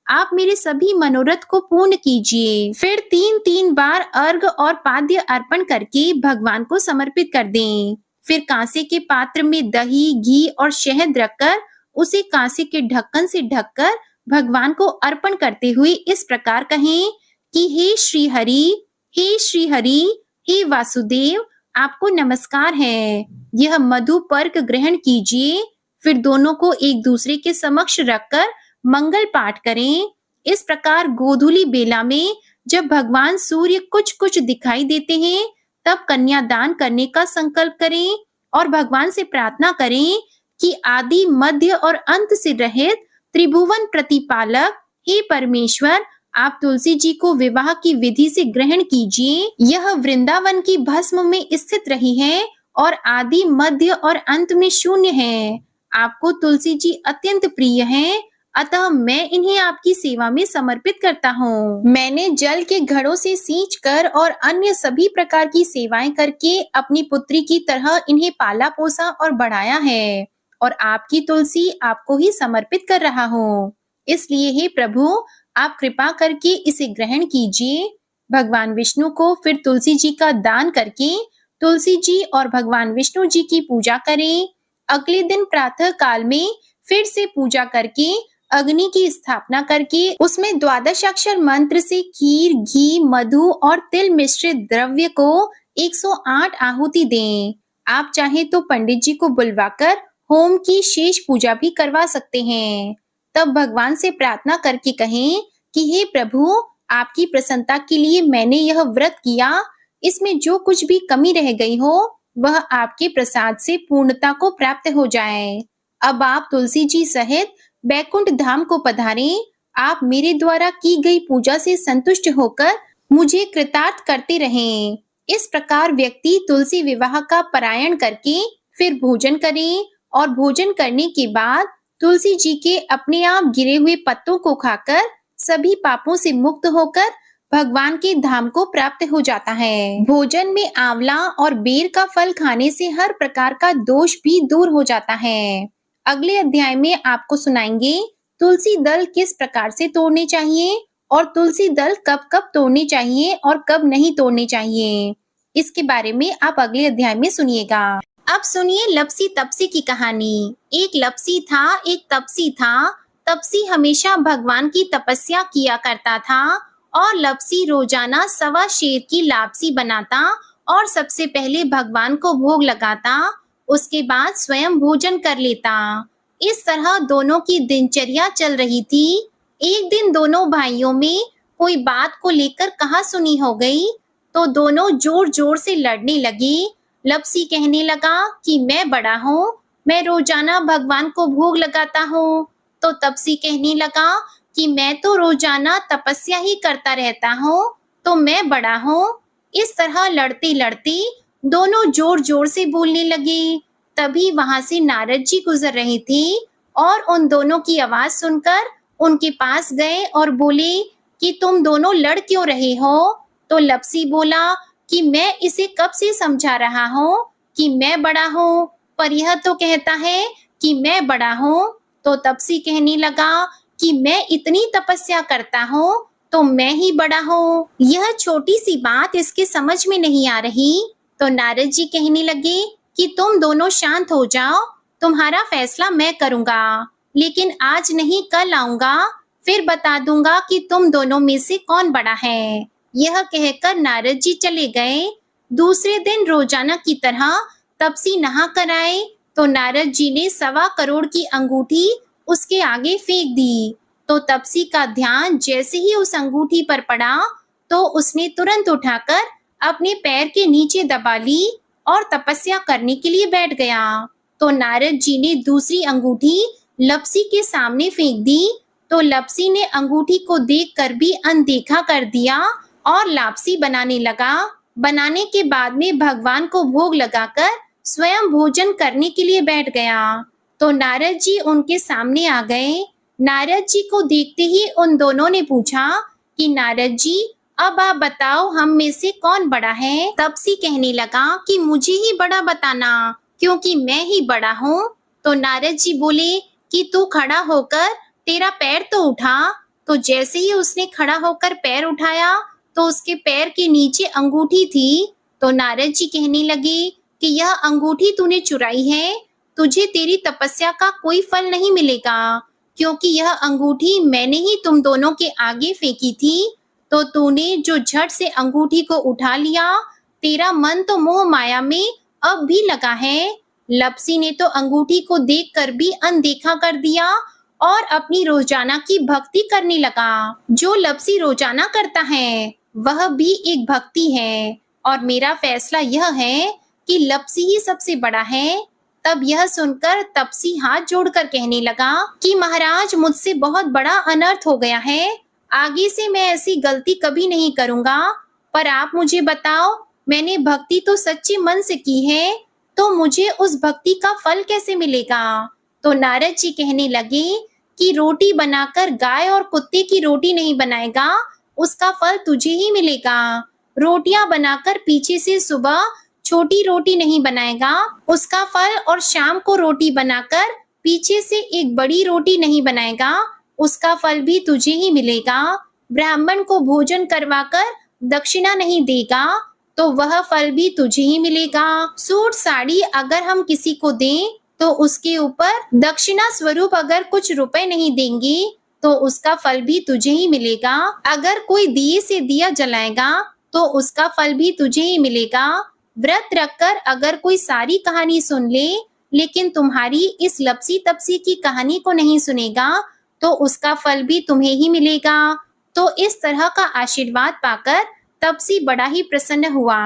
आप मेरे सभी मनोरथ को पूर्ण कीजिए। फिर 3-3 बार अर्घ और पाद्य अर्पण करके भगवान को समर्पित कर दें। फिर कांसे के पात्र में दही, घी और शहद रखकर उसे कांसे के ढक्कन से ढककर भगवान को अर्पण करते हुए इस प्रकार कहें कि हे श्री हरि, हे श्री हरि, हे वासुदेव, आपको नमस्कार है। यह मधु पर्क ग्रहण कीजिए। फिर दोनों को एक दूसरे के समक्ष रखकर मंगल पाठ करें। इस प्रकार गोधूली बेला में जब भगवान सूर्य कुछ कुछ दिखाई देते हैं, तब कन्यादान करने का संकल्प करें और भगवान से प्रार्थना करें कि आदि, मध्य और अंत से रहित त्रिभुवन प्रतिपालक हे परमेश्वर, आप तुलसी जी को विवाह की विधि से ग्रहण कीजिए। यह वृंदावन की भस्म में स्थित रही है और आदि, मध्य और अंत में शून्य है। आपको तुलसी जी अत्यंत प्रिय हैं, अतः मैं इन्हें आपकी सेवा में समर्पित करता हूँ। मैंने जल के घड़ों से सींचकर और अन्य सभी प्रकार की सेवाएं करके अपनी पुत्री की तरह इन्हें पाला पोसा और बढ़ाया है, और आपकी तुलसी आपको ही समर्पित कर रहा हूँ। इसलिए हे प्रभु, आप कृपा करके इसे ग्रहण कीजिए। भगवान विष्णु को फिर तुलसी जी का दान करके तुलसी जी और भगवान विष्णु जी की पूजा करें। अगले दिन प्रातः काल में फिर से पूजा करके अग्नि की स्थापना करके उसमें 12 अक्षर मंत्र से खीर, घी, मधु और तिल मिश्रित द्रव्य को 108 आहुति दें। आप चाहे तो पंडित जी को बुलवाकर होम की शेष पूजा भी करवा सकते हैं। तब भगवान से प्रार्थना करके कहें कि हे प्रभु, आपकी प्रसन्नता के लिए मैंने यह व्रत किया। इसमें जो कुछ भी कमी रह गई हो वह आपके प्रसाद से पूर्णता को प्राप्त हो जाए। अब आप तुलसी जी सहित बैकुंठ धाम को पधारें। आप मेरे द्वारा की गई पूजा से संतुष्ट होकर मुझे कृतार्थ करते रहें। इस प्रकार व्यक्ति तुलसी विवाह का पारायण करके फिर भोजन करें और भोजन करने के बाद तुलसी जी के अपने आप गिरे हुए पत्तों को खाकर सभी पापों से मुक्त होकर भगवान के धाम को प्राप्त हो जाता है। भोजन में आंवला और बेर का फल खाने से हर प्रकार का दोष भी दूर हो जाता है। अगले अध्याय में आपको सुनाएंगे तुलसी दल किस प्रकार से तोड़ने चाहिए और तुलसी दल कब कब तोड़ने चाहिए और कब नहीं तोड़ने चाहिए। इसके बारे में आप अगले अध्याय में सुनिएगा। अब सुनिए लपसी तपसी की कहानी। एक लपसी था, एक तपसी था। तपसी हमेशा भगवान की तपस्या किया करता था और लपसी रोजाना 1.25 शेर की लापसी बनाता और सबसे पहले भगवान को भोग लगाता, उसके बाद स्वयं भोजन कर लेता। इस तरह दोनों की दिनचर्या चल रही थी। एक दिन दोनों भाइयों में कोई बात को लेकर कहासुनी हो गई तो दोनों जोर जोर से लड़ने लगे। लपसी कहने लगा कि मैं बड़ा हूँ, मैं रोजाना भगवान को भोग लगाता हूँ। तो तपसी कहने लगा कि मैं तो रोजाना तपस्या ही करता रहता हूँ, तो मैं बड़ा हूँ। इस तरह लड़ते लड़ते दोनों जोर जोर से बोलने लगे। तभी वहां से नारद जी गुजर रहे थे और उन दोनों की आवाज सुनकर उनके पास गए और बोले कि तुम दोनों लड़ क्यों रहे हो। तो लपसी बोला कि मैं इसे कब से समझा रहा हूँ कि मैं बड़ा हूँ, पर यह तो कहता है कि मैं बड़ा हूँ। तो तपसी कहने लगा कि मैं इतनी तपस्या करता हूँ तो मैं ही बड़ा हूँ। यह छोटी सी बात इसके समझ में नहीं आ रही। तो नारद जी कहने लगे कि तुम दोनों शांत हो जाओ, तुम्हारा फैसला मैं करूंगा, लेकिन आज नहीं कल आऊंगा। फिर बता दूंगा कि तुम दोनों में से कौन बड़ा है। यह कहकर नारद जी चले गए। दूसरे दिन रोजाना की तरह तपसी नहा कर आए तो नारद जी ने 1.25 करोड़ की अंगूठी उसके आगे फेंक दी। तो तपसी का ध्यान जैसे ही उस अंगूठी पर पड़ा तो उसने तुरंत उठाकर अपने पैर के नीचे दबा ली और तपस्या करने के लिए बैठ गया। तो नारद जी ने दूसरी अंगूठी लपसी के सामने फेंक दी। तो लपसी ने अंगूठी को देखकर भी अनदेखा कर दिया और लापसी बनाने लगा। बनाने के बाद में भगवान को भोग लगाकर स्वयं भोजन करने के लिए बैठ गया। तो नारद जी उनके सामने आ गए। नारद जी को देखते ही उन दोनों ने पूछा कि नारद जी, अब आप बताओ हम में से कौन बड़ा है। तपसी कहने लगा कि मुझे ही बड़ा बताना, क्योंकि मैं ही बड़ा हूँ। तो नारद जी बोले कि तू खड़ा होकर तेरा पैर तो उठा। तो जैसे ही उसने खड़ा होकर पैर उठाया तो उसके पैर के नीचे अंगूठी थी। तो नारद जी कहने लगे कि यह अंगूठी तूने चुराई है, तुझे तेरी तपस्या का कोई फल नहीं मिलेगा, क्योंकि यह अंगूठी मैंने ही तुम दोनों के आगे फेंकी थी। तो तूने जो झट से अंगूठी को उठा लिया, तेरा मन तो मोह माया में अब भी लगा है। लपसी ने तो अंगूठी को देखकर भी अनदेखा कर दिया और अपनी रोजाना की भक्ति करने लगा। जो लपसी रोजाना करता है वह भी एक भक्ति है, और मेरा फैसला यह है कि लपसी ही सबसे बड़ा है। तब यह सुनकर तपसी हाथ जोड़कर कहने लगा कि महाराज, मुझसे बहुत बड़ा अनर्थ हो गया है, आगे से मैं ऐसी गलती कभी नहीं करूंगा। पर आप मुझे बताओ, मैंने भक्ति तो सच्चे मन से की है, तो मुझे उस भक्ति का फल कैसे मिलेगा। तो नारद जी कहने लगे कि रोटी बनाकर गाय और कुत्ते की रोटी नहीं बनाएगा, उसका फल तुझे ही मिलेगा। रोटियां बनाकर पीछे से सुबह छोटी रोटी नहीं बनाएगा, उसका फल, और शाम को रोटी बनाकर पीछे से एक बड़ी रोटी नहीं बनाएगा, उसका फल भी तुझे ही मिलेगा। ब्राह्मण को भोजन करवाकर दक्षिणा नहीं देगा तो वह फल भी तुझे ही मिलेगा। सूट साड़ी अगर हम किसी को दें तो उसके ऊपर दक्षिणा स्वरूप अगर कुछ रुपए नहीं देंगे तो उसका फल भी तुझे ही मिलेगा। अगर कोई दिए से दिया जलाएगा तो उसका फल भी तुझे ही मिलेगा। व्रत रखकर अगर कोई सारी कहानी सुन ले लेकिन तुम्हारी इस लपसी तपसी की कहानी को नहीं सुनेगा तो उसका फल भी तुम्हें ही मिलेगा। तो इस तरह का आशीर्वाद पाकर तपसी बड़ा ही प्रसन्न हुआ।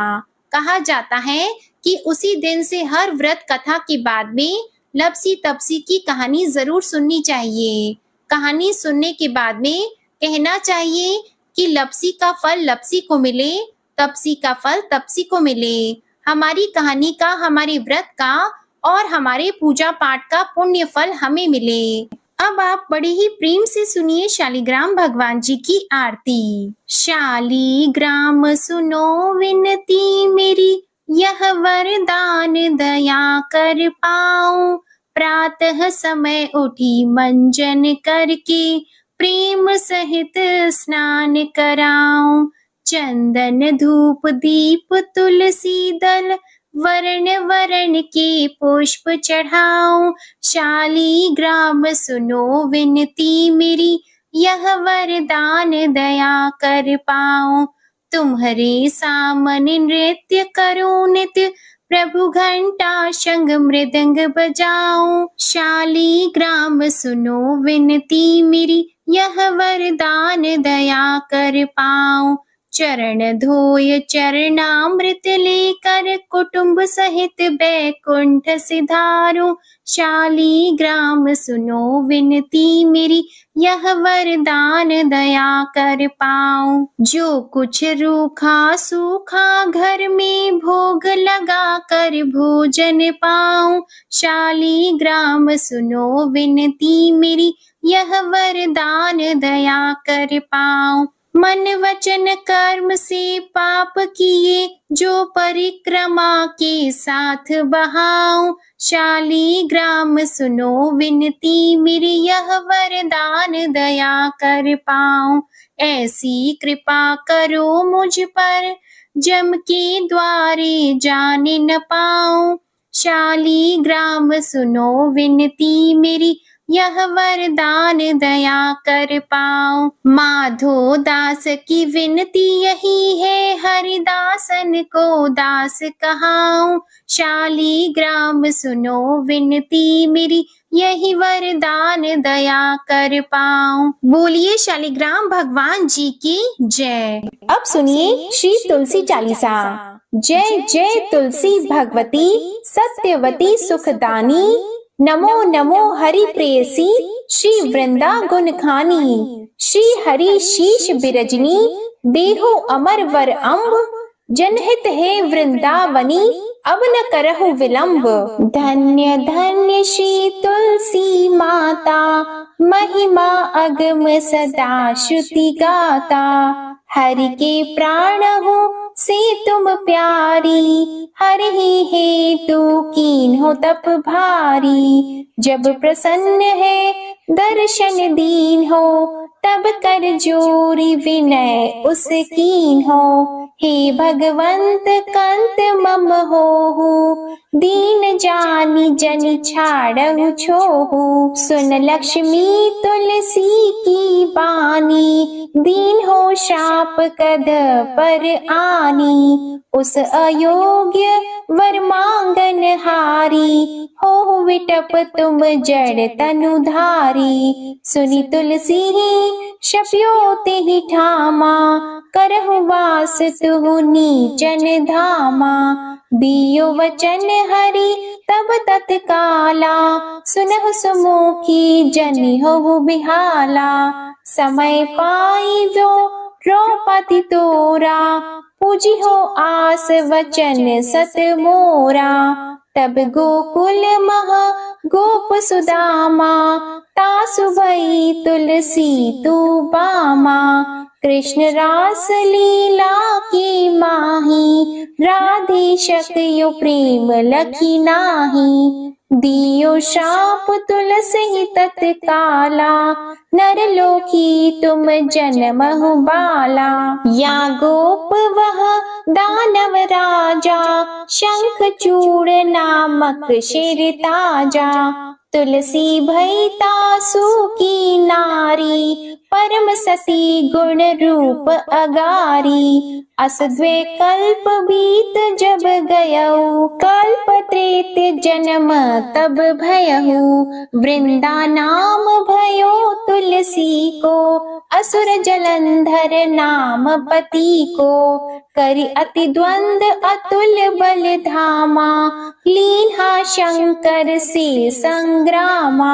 कहा जाता है कि उसी दिन से हर व्रत कथा के बाद में लपसी तपसी की कहानी जरूर सुननी चाहिए। कहानी सुनने के बाद में कहना चाहिए कि लपसी का फल लपसी को मिले, तपसी का फल तपसी को मिले। हमारी कहानी का, हमारे व्रत का और हमारे पूजा पाठ का पुण्य फल हमें मिले। अब आप बड़े ही प्रेम से सुनिए शालिग्राम भगवान जी की आरती। शालिग्राम सुनो विनती मेरी, यह वरदान दया कर पाऊं। प्रातः समय उठी मंजन करके, प्रेम सहित स्नान कराऊं। चंदन धूप दीप तुलसी दल, वर्ण वर्ण के पुष्प चढ़ाऊं। शालिग्राम सुनो विनती मेरी, यह वरदान दया कर पाऊं। तुम्हारे सामने नृत्य करूं नित्य, प्रभु घंटा शंख मृदंग बजाऊं। शालिग्राम सुनो विनती मेरी, यह वरदान दया कर पाऊं। चरण धोय चरणामृत लेकर, कुटुंब सहित बैकुंठ सिधारूं। शालिग्राम सुनो विनती मेरी, यह वरदान दया कर पाऊं। जो कुछ रूखा सूखा घर में, भोग लगा कर भोजन पाऊं। शालिग्राम सुनो विनती मेरी, यह वरदान दया कर पाऊं। मन वचन कर्म से पाप किए, जो परिक्रमा के साथ बहाऊं। शालिग्राम सुनो विनती मेरी, यह वरदान दया कर पाऊं। ऐसी कृपा करो मुझ पर, जम के द्वारे जाने न पाऊं। शालिग्राम सुनो विनती मेरी, यह वरदान दया कर पाओ। माधो दास की विनती यही है, हरिदासन को दास कहाऊं। शालीग्राम सुनो विनती मेरी, यही वरदान दया कर पाऊं। बोलिए शालीग्राम भगवान जी की जय। अब सुनिए श्री तुलसी चालीसा। जय जय तुलसी भगवती, सत्यवती सुखदानी। नमो नमो हरि प्रेयसी, श्री वृंदा गुण खानी। श्री हरि शीश बिरजनी, देहो अमर वर अम्ब। जनहित है वृंदावनी, अब न करहु विलंब। धन्य धन्य श्री तुलसी माता, महिमा अगम सदा श्रुति गाता। हरि के प्राण हो से तुम प्यारी, हरि ही हेतु कीन हो तप भारी। जब प्रसन्न है दर्शन दीन हो, तब कर जोरी विनय उस कीन हो। हे भगवंत कंत मम होहु, दीन जानी जन छाड़हु छोहु। सुन लक्ष्मी तुलसी की बानी, दीन हो शाप कद पर आनी। उस अयोग्य वर मांगन हारी, हो विटप तुम जड़ तनुधारी। सुनी तुलसी शप्यो तेहि ठामा, करहु वास तुहु नीचन धामा। दियो वचन हरि तब तत्काला, सुनहु सुमुखी जनि होहु बिहाला। समय पाई जो द्रौपदी तोरा, पूजी हो आस वचन सत मोरा। तब गोकुल महा गोप सुदामा, तासु भई तुलसी तू बामा। कृष्ण रास लीला की माही, राधे शक्यो प्रेम लखी नाही। दियो शाप तुलसी तत्काला, नरलोकी तुम जन्महु बाला। या गोप वह दानव राजा, शंख चूड़ नामक शेर ताजा। तुलसी भई तासु की नारी, परम सती गुण रूप अगारी। अस द्वे कल्प बीत जब गयऊ, कल्प त्रेत जन्म तब भयहु। वृंदा नाम भयो तुलसी को, असुर जलंधर नाम पति को। करि अति द्वंद अतुल बल धामा, लीन्हा शंकर से संग्रामा।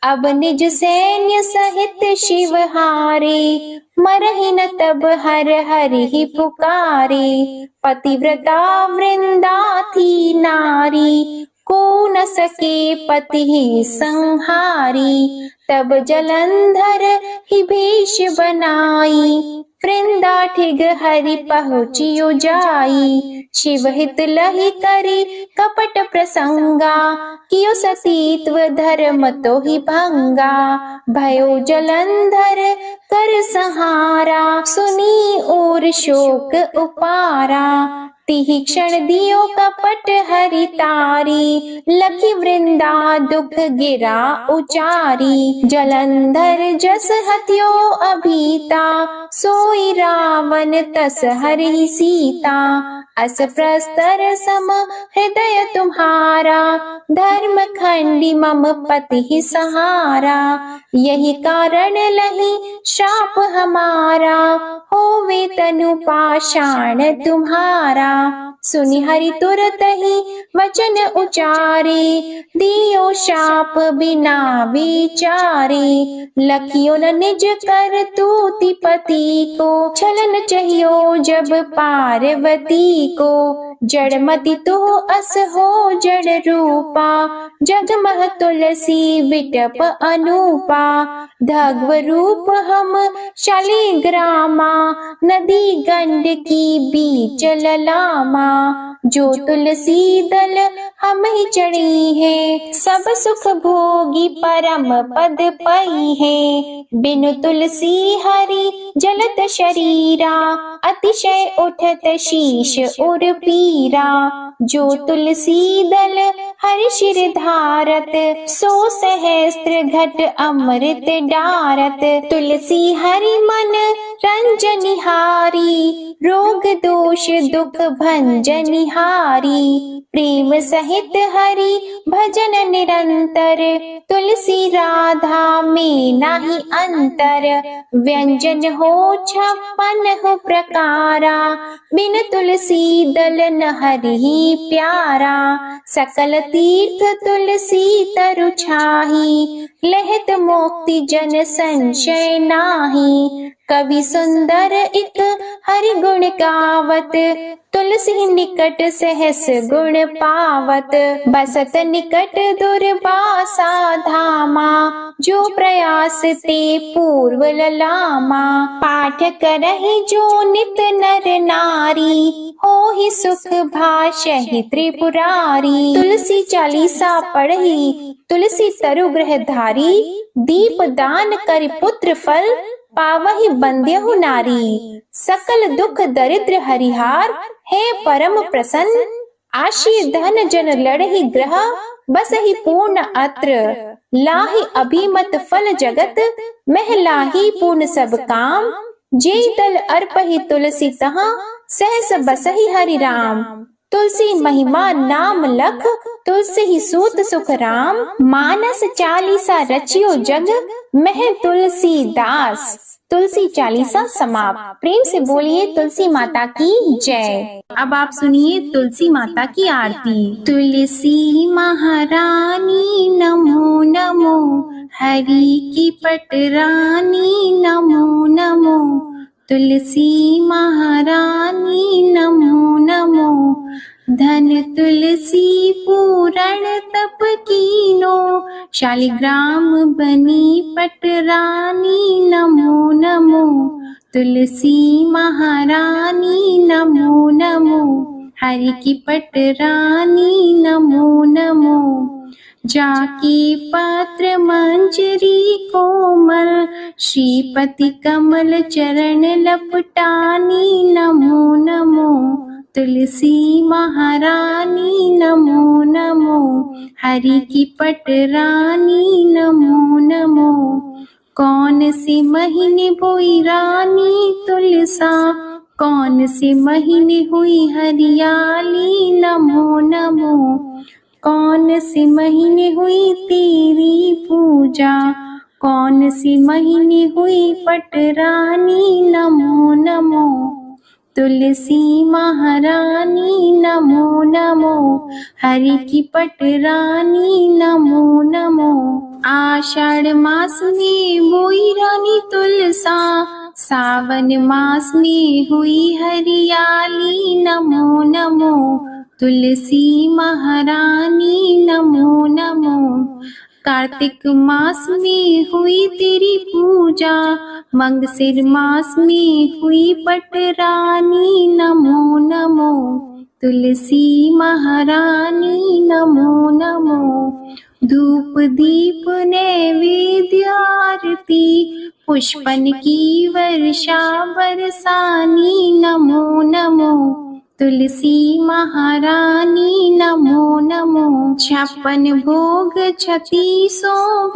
अब निज सैन्य सहित शिव हारे, मरहि न तब हर हरि ही पुकारे। पतिव्रता वृंदा थी नारी, को न सके पति ही संहारी। तब जलंधर ही भेष बनाई, वृंदा ठिग हरि पहुँचियो जाई। शिव हित लहि करी कपट प्रसंगा, कियो सतीत्व धर्म तो ही भंगा। भयो जलंधर कर संहारा, सुनी और शोक उपारा। तिहि क्षण दियो कपट हरि तारी, लखी वृंदा दुख गिरा उचारी। जलंधर जस हत्यो अभीता, सोई रावण तस हरि सीता। अस प्रस्तर सम हृदय तुम्हारा, धर्म खंडी मम पति ही सहारा। यही कारण लही शाप हमारा, होवे तनु पाषाण तुम्हारा। सुनि हरि तुरत ही वचन उचारे, दियो शाप बिना विचारे। लखियो न निज कर तूति पति को, छलन चाहियो जब पार्वती को। जड़मति तो अस हो जड़ रूपा, जगमह तुलसी विटप अनूपा। धग्व रूप हम शालीग्रामा, नदी गंड की बीच ललामा। जो तुलसी दल हम ही चढ़ी है, सब सुख भोगी परम पद पई है। बिनु तुलसी हरि जलत शरीरा, अतिशय उठत शीश उर पी वीरा, जो तुलसी दल हर शिर धारत, सो सहस्त्र घट अमृत डारत। तुलसी हरि मन रंजनिहारी, रोग दोष दुख भंजनिहारी। प्रेम सहित हरि भजन निरंतर, तुलसी राधा में नाही अंतर। व्यंजन हो 56 प्रकारा, बिन तुलसी दल न हरि प्यारा। सकल तीर्थ तुलसी तरु छाही, लहत मोक्ति जन संशय नाही। कवि सुंदर एक हरि गुण गावत, तुलसी निकट सहस गुण पावत। बसत निकट दुर्वासा धामा, जो प्रयास ते पूर्व ललामा। पाठ करहि जो नित नर नारी, होहि सुख भाषहि त्रिपुरारी। तुलसी चालीसा पढ़ी, तुलसी तरु ग्रह धारी। दीप दान कर पुत्र फल, पावहि बंद्यहु नारी। सकल दुख दरिद्र हरिहार, है परम प्रसन्न। आशी धन जन लड़हि ग्रह, बसहि पूर्ण अत्र। लाहि अभिमत फल जगत, मह लाहि पूर्ण सब काम। जे दल अर्पहि तुलसी तहाँ, सहस बसहि हरि राम। तुलसी महिमा नाम लख, तुलसी ही सूत सुख राम। मानस चालीसा रचियो जग, मह तुलसी दास। तुलसी चालीसा समाप्त। प्रेम से बोलिए तुलसी माता की जय। अब आप सुनिए तुलसी माता की आरती। तुलसी महारानी नमो नमो, हरि की पटरानी नमो नमो। तुलसी महारानी नमो नमो, धन तुलसी पूरण तप कीनो। शालिग्राम बनी पटरानी नमो नमो। तुलसी महारानी नमो नमो, हरि की पटरानी नमो नमो। जाकी पत्र मंजरी कोमल, श्रीपति कमल चरण लपटानी नमो नमो। तुलसी महारानी नमो नमो, हरि की पटरानी नमो नमो। कौन से महीने बोई रानी तुलसा, कौन से महीने हुई हरियाली नमो नमो। कौन से महीने हुई तेरी पूजा, कौन से महीने हुई पटरानी नमो नमो। तुलसी महारानी नमो नमो, हरि की पटरानी नमो नमो। आषाढ़ मास में बोई रानी तुलसा, सावन मास में हुई हरियाली नमो नमो। तुलसी महारानी नमो नमो। कार्तिक मास में हुई तेरी पूजा, मंगसिर मास में हुई पटरानी नमो नमो। तुलसी महारानी नमो नमो। धूप दीप नैवेद्य आरती, पुष्पन की वर्षा बरसानी नमो नमो। तुलसी महारानी नमो नमो। 56 भोग 36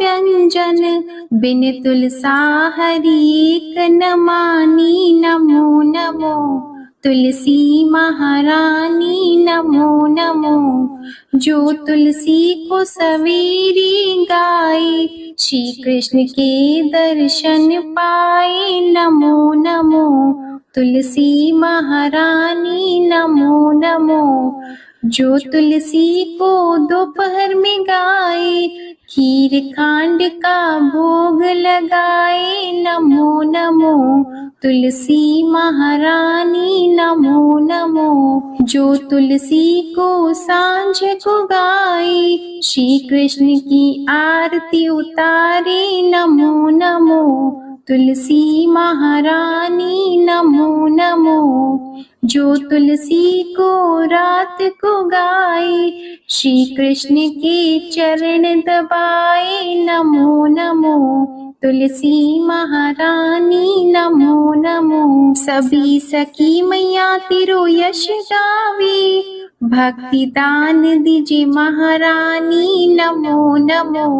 व्यंजन, बिन तुलसा हरि एक न मानी नमो नमो। तुलसी महारानी नमो नमो। जो तुलसी को सवेरे गाए, श्री कृष्ण के दर्शन पाए नमो नमो। तुलसी महारानी नमो नमो। जो तुलसी को दोपहर में गाए, खीर खांड का भोग लगाए नमो नमो। तुलसी महारानी नमो नमो। जो तुलसी को सांझ को गाए, श्री कृष्ण की आरती उतारे नमो नमो। तुलसी महारानी नमो नमो। जो तुलसी को रात को गाए, श्री कृष्ण के चरण दबाए नमो नमो। तुलसी महारानी नमो नमो। सभी सखी मैया तेरो यश गावे, भक्ति दान दीजिए महारानी नमो नमो।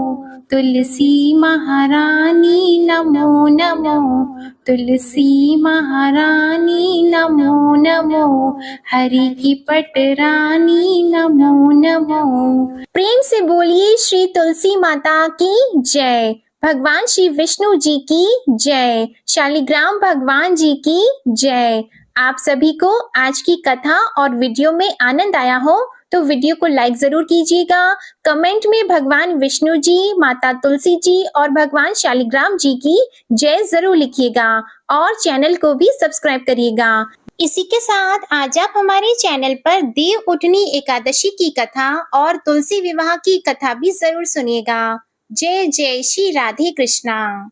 तुलसी महारानी नमो नमो। तुलसी महारानी नमो नमो। हरि की पटरानी नमो नमो। प्रेम से बोलिए श्री तुलसी माता की जय। भगवान श्री विष्णु जी की जय। शालिग्राम भगवान जी की जय। आप सभी को आज की कथा और वीडियो में आनंद आया हो तो वीडियो को लाइक जरूर कीजिएगा। कमेंट में भगवान विष्णु जी, माता तुलसी जी और भगवान शालिग्राम जी की जय जरूर लिखिएगा और चैनल को भी सब्सक्राइब करिएगा। इसी के साथ आज आप हमारे चैनल पर देव उठनी एकादशी की कथा और तुलसी विवाह की कथा भी जरूर सुनिएगा। जय जय श्री राधे कृष्णा।